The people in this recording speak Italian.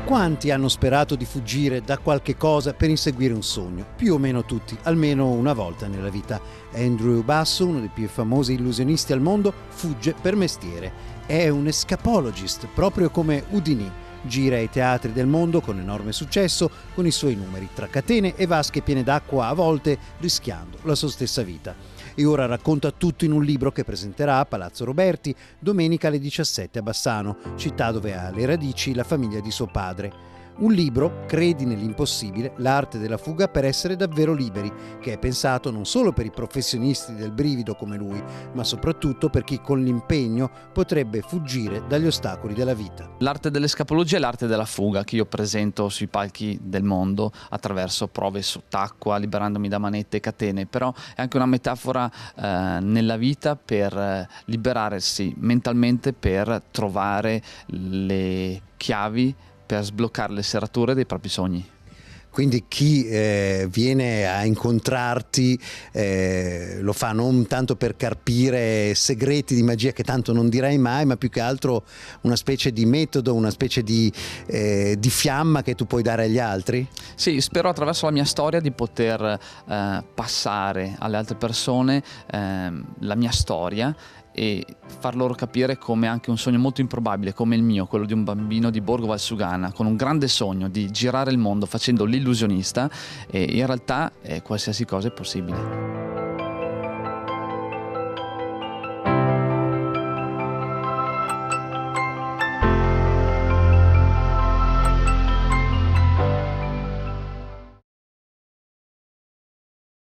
Quanti hanno sperato di fuggire da qualche cosa per inseguire un sogno? Più o meno tutti, almeno una volta nella vita. Andrew Basso, uno dei più famosi illusionisti al mondo, fugge per mestiere. È un escapologist, proprio come Houdini. Gira ai teatri del mondo con enorme successo, con i suoi numeri, tra catene e vasche piene d'acqua, a volte rischiando la sua stessa vita. E ora racconta tutto in un libro che presenterà a Palazzo Roberti domenica alle 17 a Bassano, città dove ha le radici la famiglia di suo padre. Un libro, Credi nell'impossibile, l'arte della fuga per essere davvero liberi, che è pensato non solo per i professionisti del brivido come lui, ma soprattutto per chi con l'impegno potrebbe fuggire dagli ostacoli della vita. L'arte dell'escapologia è l'arte della fuga che io presento sui palchi del mondo attraverso prove sott'acqua, liberandomi da manette e catene, però è anche una metafora nella vita per liberarsi mentalmente, per trovare le chiavi per sbloccare le serrature dei propri sogni. Quindi chi viene a incontrarti lo fa non tanto per carpire segreti di magia che tanto non dirai mai, ma più che altro una specie di metodo, una specie di fiamma che tu puoi dare agli altri? Sì, spero attraverso la mia storia di poter passare alle altre persone la mia storia e far loro capire come anche un sogno molto improbabile come il mio, quello di un bambino di Borgo Valsugana, con un grande sogno di girare il mondo facendo l'illusionista, e in realtà qualsiasi cosa è possibile.